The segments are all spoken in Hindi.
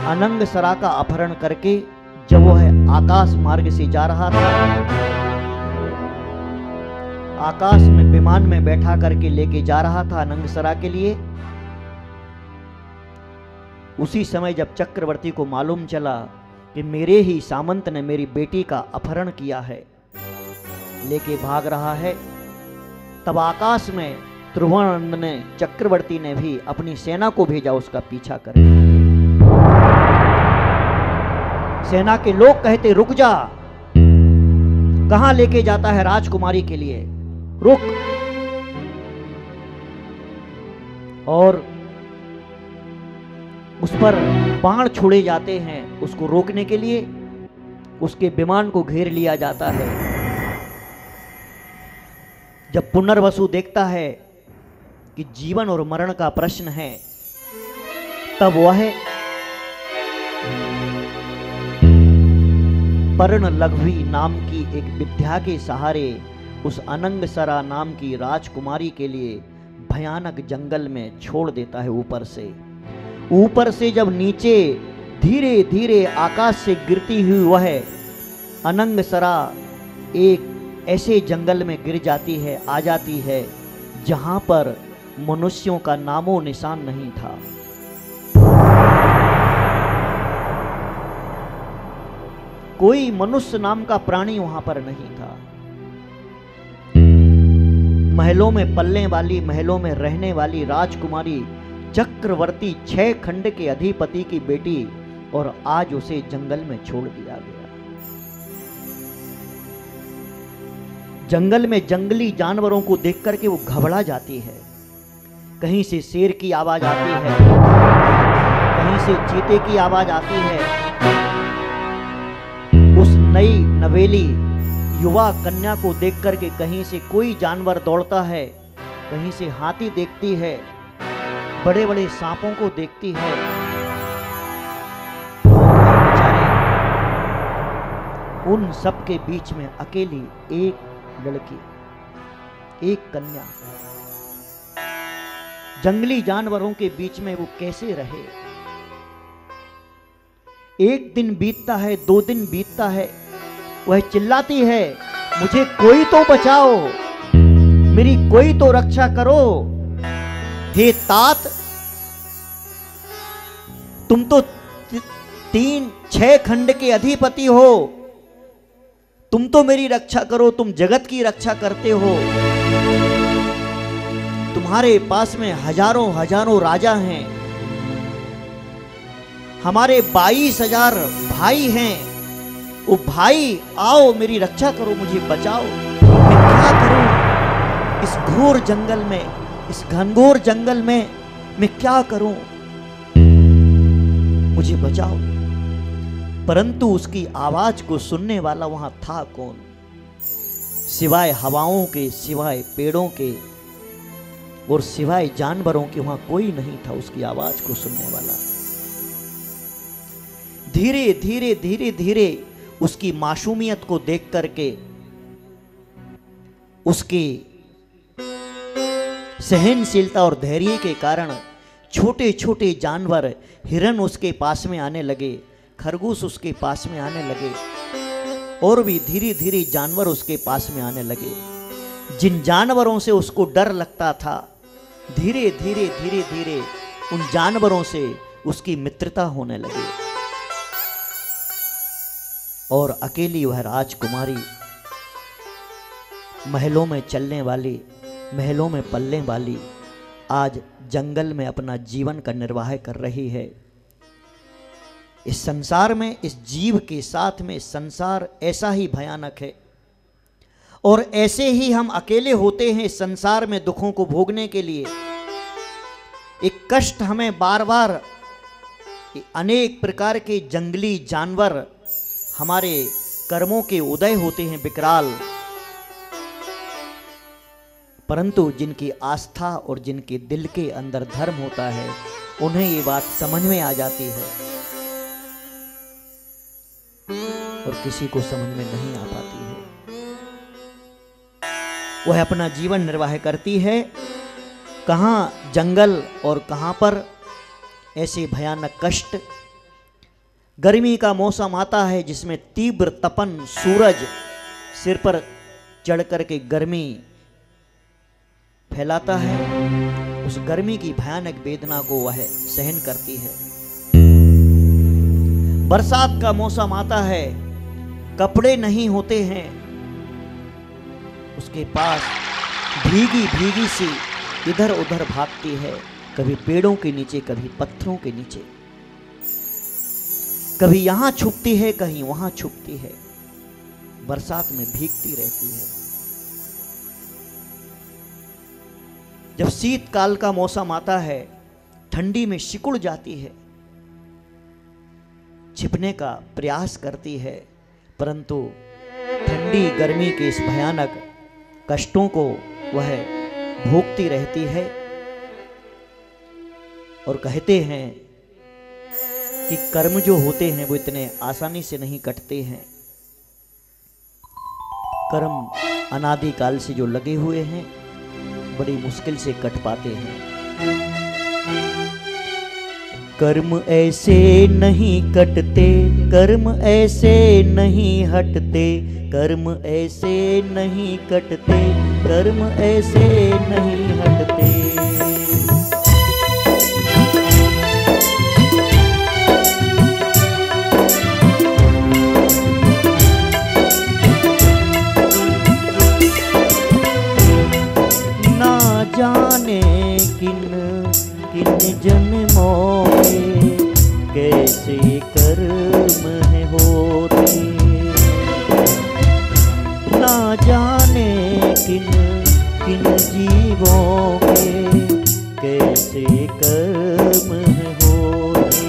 अनंगसरा का अपहरण करके जब वह आकाश मार्ग से जा रहा था, आकाश में विमान में बैठा करके लेके जा रहा था अनंगसरा के लिए, उसी समय जब चक्रवर्ती को मालूम चला कि मेरे ही सामंत ने मेरी बेटी का अपहरण किया है, लेके भाग रहा है, तब आकाश में त्रिभुवनानंद ने, चक्रवर्ती ने भी अपनी सेना को भेजा उसका पीछा करने। सेना के लोग कहते रुक जा, कहां लेके जाता है राजकुमारी के लिए, रुक। और उस पर बाण छोड़े जाते हैं उसको रोकने के लिए, उसके विमान को घेर लिया जाता है। जब पुनर्वसु देखता है कि जीवन और मरण का प्रश्न है, तब वह पर्ण लघवी नाम की एक विद्या के सहारे उस अनंगसरा नाम की राजकुमारी के लिए भयानक जंगल में छोड़ देता है। ऊपर से जब नीचे धीरे धीरे आकाश से गिरती हुई वह अनंगसरा एक ऐसे जंगल में गिर जाती है, आ जाती है जहां पर मनुष्यों का नामो निशान नहीं था। कोई मनुष्य नाम का प्राणी वहां पर नहीं था। महलों में पलने वाली, महलों में रहने वाली राजकुमारी चक्रवर्ती 6 खंड के अधिपति की बेटी, और आज उसे जंगल में छोड़ दिया गया। जंगल में जंगली जानवरों को देख करके वो घबरा जाती है। कहीं से शेर की आवाज आती है, कहीं से चीते की आवाज आती है। उस नई नवेली युवा कन्या को देख करके कहीं से कोई जानवर दौड़ता है, कहीं से हाथी देखती है, बड़े बड़े सांपों को देखती है। उन सब के बीच में अकेली एक लड़की, एक कन्या, जंगली जानवरों के बीच में वो कैसे रहे। एक दिन बीतता है, 2 दिन बीतता है, वह चिल्लाती है, मुझे कोई तो बचाओ, मेरी कोई तो रक्षा करो। हे तात, तुम तो 3-6 खंड के अधिपति हो, तुम तो मेरी रक्षा करो, तुम जगत की रक्षा करते हो। तुम्हारे पास में हजारों हजारों राजा हैं, हमारे 22,000 भाई हैं। ओ भाई आओ, मेरी रक्षा करो, मुझे बचाओ। मैं क्या करूं इस घोर जंगल में, इस घनघोर जंगल में मैं क्या करूं, मुझे बचाओ। परंतु उसकी आवाज को सुनने वाला वहां था कौन? सिवाय हवाओं के, सिवाय पेड़ों के और सिवाय जानवरों के वहां कोई नहीं था उसकी आवाज को सुनने वाला। धीरे धीरे धीरे धीरे उसकी मासूमियत को देख करके, उसकी सहनशीलता और धैर्य के कारण छोटे छोटे जानवर, हिरन उसके पास में आने लगे, खरगोश उसके पास में आने लगे, और भी धीरे धीरे जानवर उसके पास में आने लगे। जिन जानवरों से उसको डर लगता था, धीरे धीरे धीरे धीरे उन जानवरों से उसकी मित्रता होने लगी। और अकेली वह राजकुमारी, महलों में चलने वाली, महलों में पलने वाली, आज जंगल में अपना जीवन का निर्वाह कर रही है। इस संसार में, इस जीव के साथ में संसार ऐसा ही भयानक है, और ऐसे ही हम अकेले होते हैं इस संसार में दुखों को भोगने के लिए। एक कष्ट हमें बार बार, अनेक प्रकार के जंगली जानवर हमारे कर्मों के उदय होते हैं विकराल, परंतु जिनकी आस्था और जिनके दिल के अंदर धर्म होता है, उन्हें ये बात समझ में आ जाती है, और किसी को समझ में नहीं आ पाती है। वह अपना जीवन निर्वाह करती है, कहाँ जंगल और कहाँ पर ऐसे भयानक कष्ट, गर्मी का मौसम आता है जिसमें तीव्र तपन सूरज सिर पर चढ़ करके गर्मी फैलाता है। उस गर्मी की भयानक वेदना को वह सहन करती है। बरसात का मौसम आता है, कपड़े नहीं होते हैं उसके पास, भीगी भीगी सी इधर उधर भागती है, कभी पेड़ों के नीचे, कभी पत्थरों के नीचे, कभी यहां छुपती है, कहीं वहां छुपती है, बरसात में भीगती रहती है। जब शीतकाल का मौसम आता है, ठंडी में सिकुड़ जाती है, छिपने का प्रयास करती है, परंतु ठंडी गर्मी के इस भयानक कष्टों को वह भोगती रहती है। और कहते हैं कि कर्म जो होते हैं वो इतने आसानी से नहीं कटते हैं। कर्म अनादिकाल से जो लगे हुए हैं बड़ी मुश्किल से कट पाते हैं। कर्म ऐसे नहीं कटते, कर्म ऐसे नहीं हटते, कर्म ऐसे नहीं कटते, कर्म ऐसे नहीं हटते। ना जाने किन किन जन्मों में कैसे कर्म है होते, ना जाने किन किन जीवों के कैसे कर्म है होते।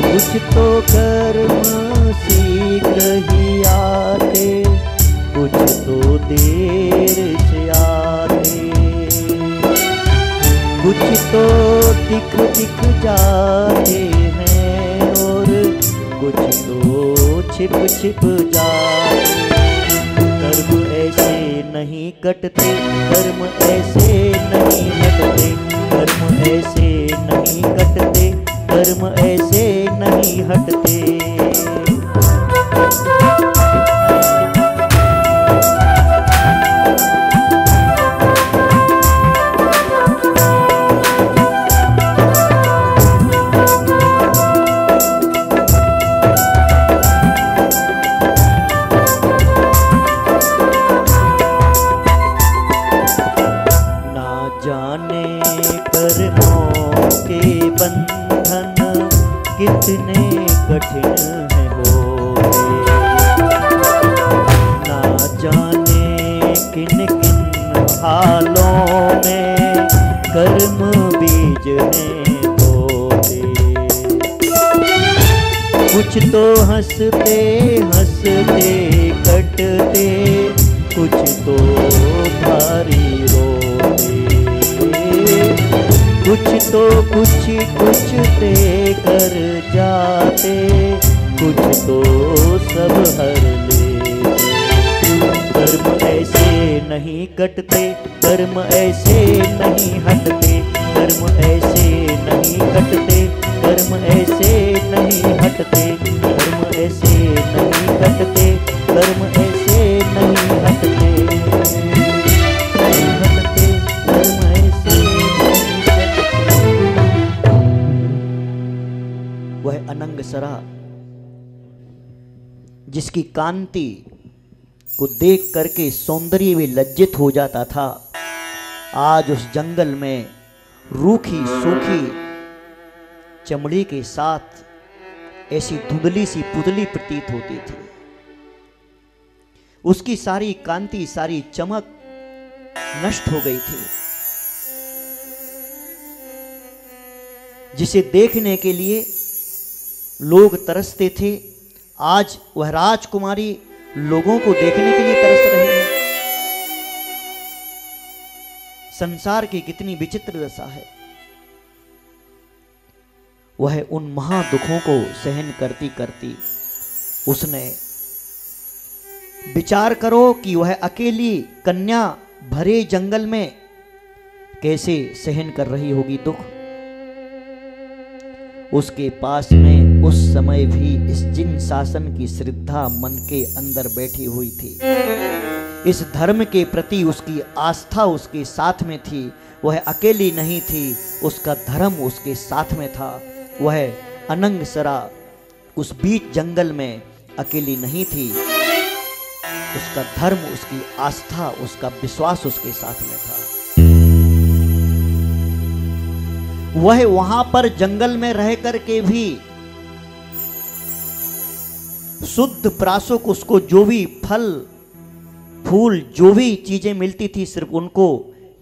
कुछ तो कर्म शीघ्र ही आते, कुछ तो देर से आते, कुछ तो दिख दिख जाते हैं और कुछ तो छिप छिप जाते। कर्म ऐसे नहीं कटते, कर्म ऐसे नहीं हटते, कर्म ऐसे नहीं कटते, कर्म ऐसे नहीं हटते। कितने कठिन है होते, ना जाने किन किन हालों में कर्म बीज हैं बोते। कुछ तो हंसते हंसते कटते, कुछ तो भारी रोते, कुछ तो कुछ ते कर जाते, कुछ तो सब हर लेते। कर्म ऐसे नहीं कटते, कर्म ऐसे नहीं हटते, कर्म ऐसे नहीं कटते, कर्म ऐसे नहीं हटते, कर्म ऐसे नहीं कटते, कर्म ऐसे नहीं हटते। वह अनंग सरा जिसकी कांति को देख करके सौंदर्य में लज्जित हो जाता था, आज उस जंगल में रूखी सूखी चमड़ी के साथ ऐसी धुंधली सी पुतली प्रतीत होती थी। उसकी सारी कांति, सारी चमक नष्ट हो गई थी। जिसे देखने के लिए लोग तरसते थे, आज वह राजकुमारी लोगों को देखने के लिए तरस रही है। संसार की कितनी विचित्र दशा है। वह उन महादुखों को सहन करती करती उसने विचार करो कि वह अकेली कन्या भरे जंगल में कैसे सहन कर रही होगी दुख। उसके पास में उस समय भी इस जिन शासन की श्रद्धा मन के अंदर बैठी हुई थी, इस धर्म के प्रति उसकी आस्था उसके साथ में थी। वह अकेली नहीं थी, उसका धर्म उसके साथ में था। वह अनंगसरा उस बीच जंगल में अकेली नहीं थी, उसका धर्म, उसकी आस्था, उसका विश्वास उसके साथ में था। वह वहां पर जंगल में रह करके भी शुद्ध प्राशुक उसको जो भी फल फूल जो भी चीजें मिलती थी सिर्फ उनको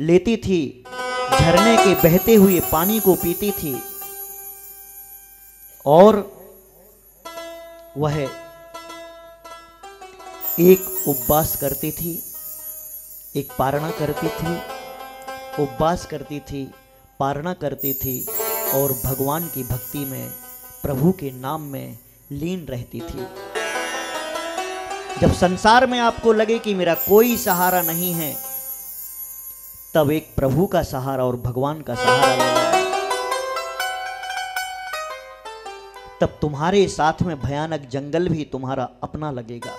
लेती थी, झरने के बहते हुए पानी को पीती थी। और वह एक उपवास करती थी, एक पारणा करती थी, उपवास करती थी, पारणा करती थी और भगवान की भक्ति में, प्रभु के नाम में लीन रहती थी। जब संसार में आपको लगे कि मेरा कोई सहारा नहीं है, तब एक प्रभु का सहारा और भगवान का सहारा लेना, तब तुम्हारे साथ में भयानक जंगल भी तुम्हारा अपना लगेगा।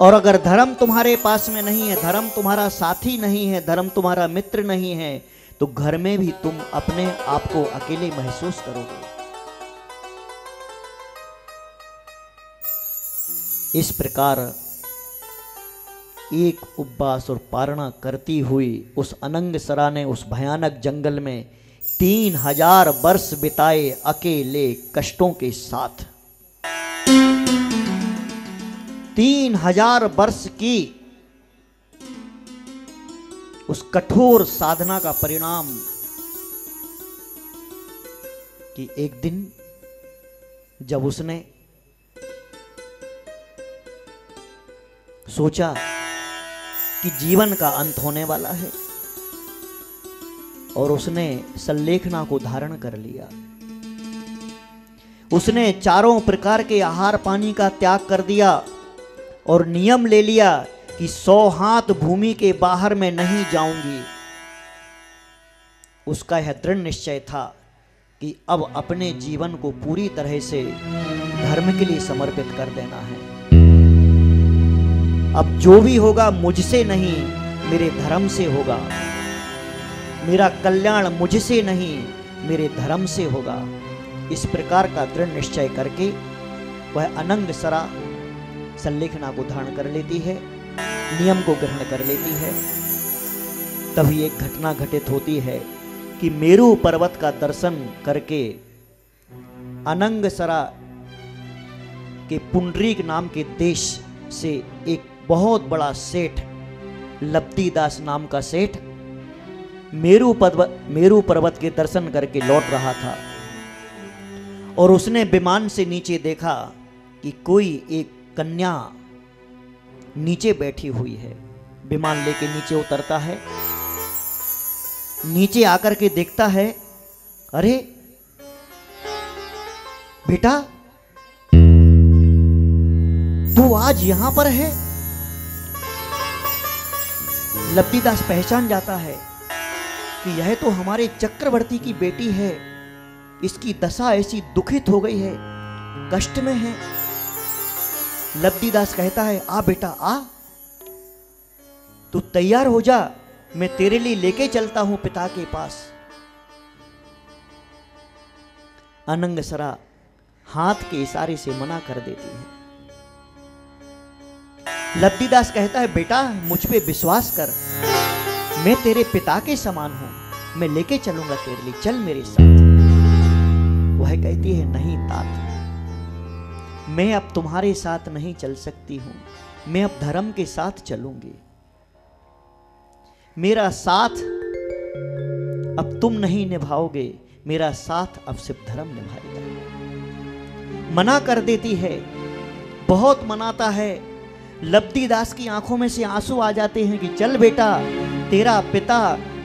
और अगर धर्म तुम्हारे पास में नहीं है, धर्म तुम्हारा साथी नहीं है, धर्म तुम्हारा मित्र नहीं है, तो घर में भी तुम अपने आप को अकेले महसूस करोगे। इस प्रकार एक उपवास और पारणा करती हुई उस अनंगसरा ने उस भयानक जंगल में 3000 वर्ष बिताए अकेले कष्टों के साथ। 3000 वर्ष की उस कठोर साधना का परिणाम कि एक दिन जब उसने सोचा कि जीवन का अंत होने वाला है और उसने सल्लेखना को धारण कर लिया, उसने चारों प्रकार के आहार पानी का त्याग कर दिया और नियम ले लिया कि 100 हाथ भूमि के बाहर मैं नहीं जाऊंगी। उसका यह दृढ़ निश्चय था कि अब अपने जीवन को पूरी तरह से धर्म के लिए समर्पित कर देना है। अब जो भी होगा मुझसे नहीं, मेरे धर्म से होगा। मेरा कल्याण मुझसे नहीं, मेरे धर्म से होगा। इस प्रकार का दृढ़ निश्चय करके वह अनंगसरा सल्लेखना को धारण कर लेती है, नियम को ग्रहण कर लेती है। तभी एक घटना घटित होती है कि मेरू पर्वत का दर्शन करके अनंगसरा के पुंडरीक नाम के देश से एक बहुत बड़ा सेठ, लब्धिदास नाम का सेठ मेरू पर्वत के दर्शन करके लौट रहा था और उसने विमान से नीचे देखा कि कोई एक कन्या नीचे बैठी हुई है। विमान लेके नीचे उतरता है, नीचे आकर के देखता है, अरे बेटा तू आज यहां पर है। लब्धिदास पहचान जाता है कि यह तो हमारे चक्रवर्ती की बेटी है, इसकी दशा ऐसी दुखित हो गई है, कष्ट में है। लब्धिदास कहता है, आ बेटा आ, तू तैयार हो जा, मैं तेरे लिए लेके चलता हूं पिता के पास। अनंगसरा हाथ के इशारे से मना कर देती है। लब्धिदास कहता है, बेटा मुझ पे विश्वास कर, मैं तेरे पिता के समान हूं, मैं लेके चलूंगा तेरे लिए, चल मेरे साथ। वह कहती है, नहीं तात, मैं अब तुम्हारे साथ नहीं चल सकती हूं, मैं अब धर्म के साथ चलूंगी। मेरा साथ अब तुम नहीं निभाओगे, मेरा साथ अब सिर्फ धर्म निभाएगा। मना कर देती है, बहुत मनाता है। लब्धिदास की आंखों में से आंसू आ जाते हैं कि चल बेटा, तेरा पिता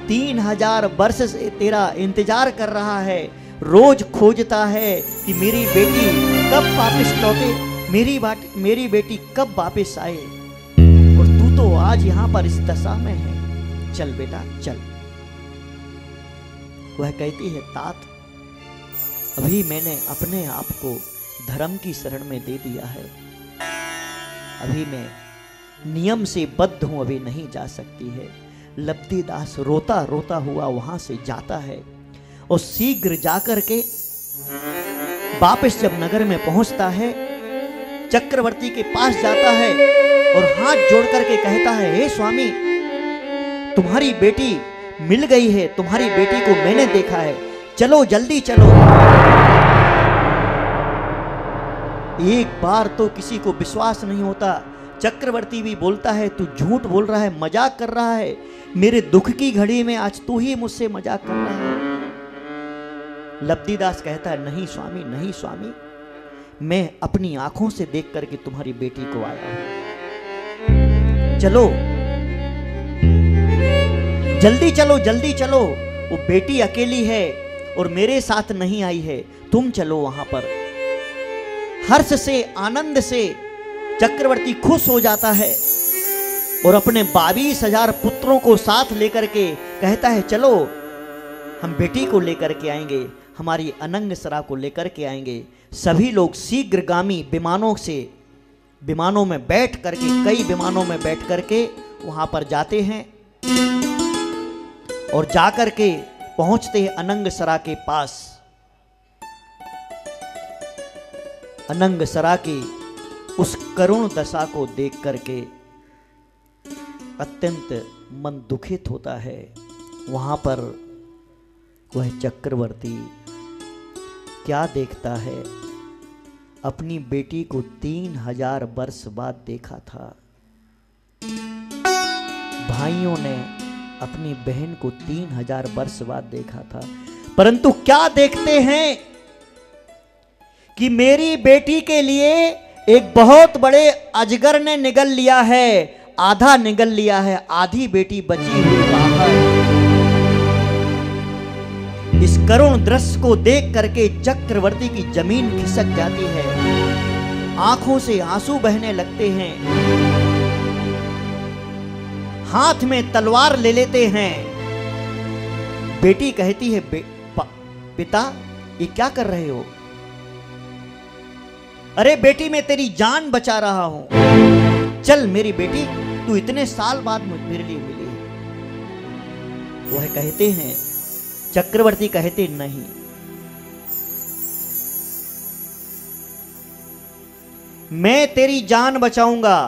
3000 वर्ष से तेरा इंतजार कर रहा है, रोज खोजता है कि मेरी बेटी कब वापस लौटे, मेरी बेटी कब वापस आए, और तू तो आज यहां पर इस दशा में है, चल बेटा चल। वह कहती है, तात अभी मैंने अपने आप को धर्म की शरण में दे दिया है, अभी मैं नियम से बद्ध हूं, अभी नहीं जा सकती है। लब्धिदास रोता रोता हुआ वहां से जाता है और शीघ्र जाकर के वापस जब नगर में पहुंचता है, चक्रवर्ती के पास जाता है और हाथ जोड़ करके कहता है, हे स्वामी, तुम्हारी बेटी मिल गई है, तुम्हारी बेटी को मैंने देखा है, चलो जल्दी चलो। एक बार तो किसी को विश्वास नहीं होता। चक्रवर्ती भी बोलता है, तू झूठ बोल रहा है, मजाक कर रहा है, मेरे दुख की घड़ी में आज तू ही मुझसे मजाक कर रहा है। लब्धिदास कहता है, नहीं स्वामी, नहीं स्वामी, मैं अपनी आंखों से देख करके तुम्हारी बेटी को आया हूं, चलो जल्दी चलो, जल्दी चलो। वो बेटी अकेली है और मेरे साथ नहीं आई है, तुम चलो वहां पर। हर्ष से, आनंद से चक्रवर्ती खुश हो जाता है और अपने 22,000 पुत्रों को साथ लेकर के कहता है, चलो हम बेटी को लेकर के आएंगे, हमारी अनंगसरा को लेकर के आएंगे। सभी लोग शीघ्रगामी विमानों में बैठ करके, कई विमानों में बैठ करके वहां पर जाते हैं और जाकर के पहुंचते हैं अनंगसरा के पास। अनंगसरा की उस करुण दशा को देख करके अत्यंत मन दुखित होता है। वहां पर वह चक्रवर्ती क्या देखता है, अपनी बेटी को 3000 वर्ष बाद देखा था। भाइयों ने अपनी बहन को 3000 वर्ष बाद देखा था, परंतु क्या देखते हैं कि मेरी बेटी के लिए एक बहुत बड़े अजगर ने निगल लिया है, आधा निगल लिया है, आधी बेटी बची हुई बाहर। इस करुण दृश्य को देख करके चक्रवर्ती की जमीन खिसक जाती है, आंखों से आंसू बहने लगते हैं, हाथ में तलवार ले लेते हैं। बेटी कहती है, पिता ये क्या कर रहे हो? अरे बेटी, मैं तेरी जान बचा रहा हूं, चल मेरी बेटी, तू इतने साल बाद मेरे लिए मिली है। वह कहते हैं, चक्रवर्ती कहते नहीं, मैं तेरी जान बचाऊंगा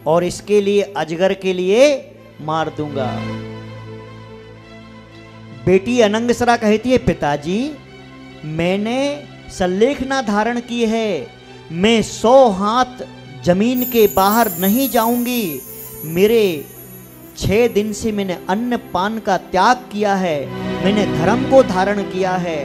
और इसके लिए अजगर के लिए मार दूंगा। बेटी अनंगसरा कहती है, पिताजी मैंने सल्लेखना धारण की है, मैं 100 हाथ जमीन के बाहर नहीं जाऊंगी। मेरे 6 दिन से मैंने अन्न पान का त्याग किया है, मैंने धर्म को धारण किया है।